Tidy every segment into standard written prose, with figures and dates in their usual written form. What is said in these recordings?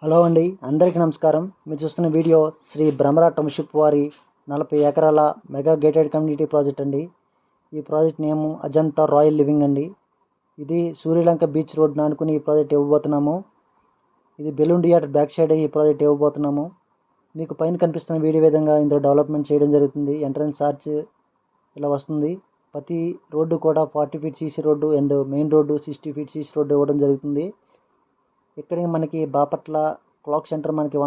Hello అండి, అందరికీ నమస్కారం. మీరు చూస్తున్న వీడియో శ్రీ భ్రమర టౌన్షిప్ వారి 40 ఎకరాల మెగా గేటెడ్ కమ్యూనిటీ ప్రాజెక్ట్ అండి. ఈ ప్రాజెక్ట్ నేము అజంతా రాయల్ లివింగ్ అండి. ఇది సూర్యలంక బీచ్ రోడ్ ఆనుకుని ఈ ప్రాజెక్ట్ ఇవ్వబోతున్నాము. ఇది బెలూన్ థియేటర్ బ్యాక్ సైడ్ ఈ ప్రాజెక్ట్ ఇవ్వబోతున్నాము. మీకు పైన కనిపిస్తున్న వీడియో విధంగా ఇందులో డెవలప్మెంట్ చేయడం జరుగుతుంది. ఎంట్రన్స్ ఆర్చ్ ఇలా వస్తుంది. ప్రతి రోడ్డు కూడా 40 feet CC road and main road 60 feet CC road ఇవ్వడం జరుగుతుంది. ఇక్కడ మనకి బాపట్ల క్లాక్ సెంటర్ మనకి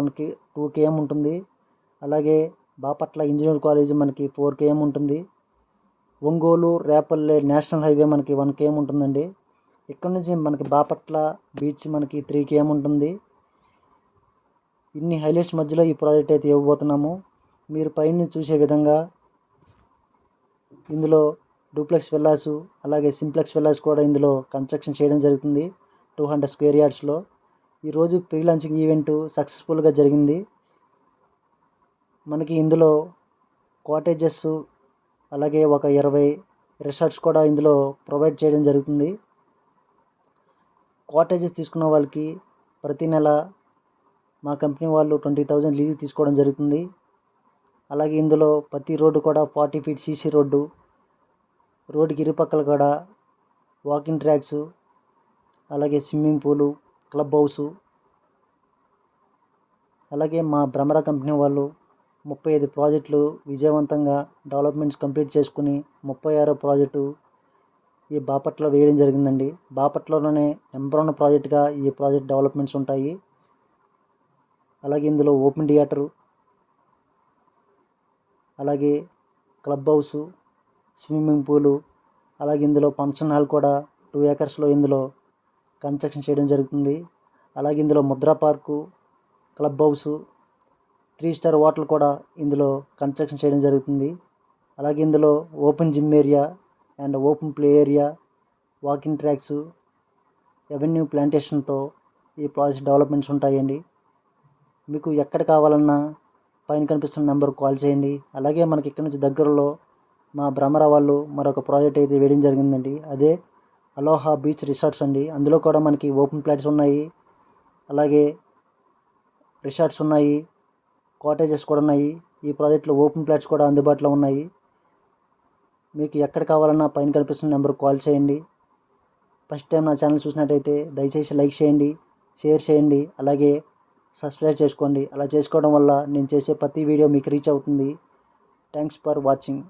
2 km ఉంటుంది. అలాగే బాపట్ల ఇంజనీరింగ్ కాలేజ్ మనకి 4 km ఉంటుంది. ఒంగోలు రేపల్లె నేషనల్ హైవే మనకి 1 km ఉంటుందండి. ఇక్కడ నుంచి మనకి బాపట్ల బీచ్ మనకి 3 km ఉంటుంది. ఇన్ని హైలైట్స్ మధ్యలో ఈ ప్రాజెక్ట్ అయితే ఇవ్వబోతున్నాము. మీరు పైన చూసే విధంగా ఇందులో డూప్లెక్స్ విల్లాసు అలాగే సింప్లెక్స్ విల్లాస్ కూడా ఇందులో కన్స్ట్రక్షన్ చేయడం జరుగుతుంది 200 స్క్వేర్ యార్డ్స్లో. ఈరోజు ప్రీ లాంచింగ్ ఈవెంట్ సక్సెస్ఫుల్గా జరిగింది. మనకి ఇందులో కాటేజెస్ అలాగే ఒక 20 రిసార్ట్స్ కూడా ఇందులో ప్రొవైడ్ చేయడం జరుగుతుంది. కాటేజెస్ తీసుకున్న వాళ్ళకి ప్రతి నెల మా కంపెనీ వాళ్ళు 20,000 లీజు తీసుకోవడం జరుగుతుంది. అలాగే ఇందులో ప్రతి రోడ్డు కూడా 40 ఫీట్ సీసీ రోడ్డు, రోడ్డుకి ఇరుపక్కల కూడా వాకింగ్ ట్రాక్స్, అలాగే స్విమ్మింగ్ పూలు, క్లబ్ హౌసు, అలాగే మా భ్రమర కంపెనీ వాళ్ళు 35 ప్రాజెక్టులు విజయవంతంగా డెవలప్మెంట్స్ కంప్లీట్ చేసుకుని 36వ ప్రాజెక్టు ఈ బాపట్లలో వేయడం జరిగిందండి. బాపట్లలోనే నెంబర్ 1 ప్రాజెక్టుగా ఈ ప్రాజెక్ట్ డెవలప్మెంట్స్ ఉంటాయి. అలాగే ఇందులో ఓపెన్ థియేటరు, అలాగే క్లబ్ హౌసు, స్విమ్మింగ్ పూలు, అలాగే ఇందులో ఫంక్షన్ హాల్ కూడా 2 acresలో ఇందులో కన్స్ట్రక్షన్ చేయడం జరుగుతుంది. అలాగే ఇందులో Mudra park, club house, 3 star hotel కూడా ఇందులో కన్స్ట్రక్షన్ చేయడం జరుగుతుంది. అలాగే ఇందులో open gym area and open play area, walking tracks, avenue ప్లాంటేషన్తో ఈ ప్రాజెక్ట్ డెవలప్మెంట్స్ ఉంటాయండి. మీకు ఎక్కడ కావాలన్నా పైన కనిపిస్తున్న నెంబర్కి కాల్ చేయండి. అలాగే మనకి ఇక్కడ నుంచి దగ్గరలో మా భ్రమర వాళ్ళు మరొక ప్రాజెక్ట్ అయితే వేయడం జరిగిందండి. అదే అలోహా బీచ్ రిసార్ట్స్ అండి. అందులో కూడా మనకి ఓపెన్ ప్లాట్స్ ఉన్నాయి, అలాగే రిసార్ట్స్ ఉన్నాయి, కాటేజెస్ కూడా ఉన్నాయి. ఈ ప్రాజెక్ట్లో ఓపెన్ ప్లాట్స్ కూడా అందుబాటులో ఉన్నాయి. మీకు ఎక్కడ కావాలన్నా పైన కనిపిస్తున్న నెంబర్కి కాల్ చేయండి. ఫస్ట్ టైం నా ఛానల్ చూసినట్టయితే దయచేసి లైక్ చేయండి, షేర్ చేయండి, అలాగే సబ్స్క్రైబ్ చేసుకోండి. అలా చేసుకోవడం వల్ల నేను చేసే ప్రతి వీడియో మీకు రీచ్ అవుతుంది. Thanks for watching.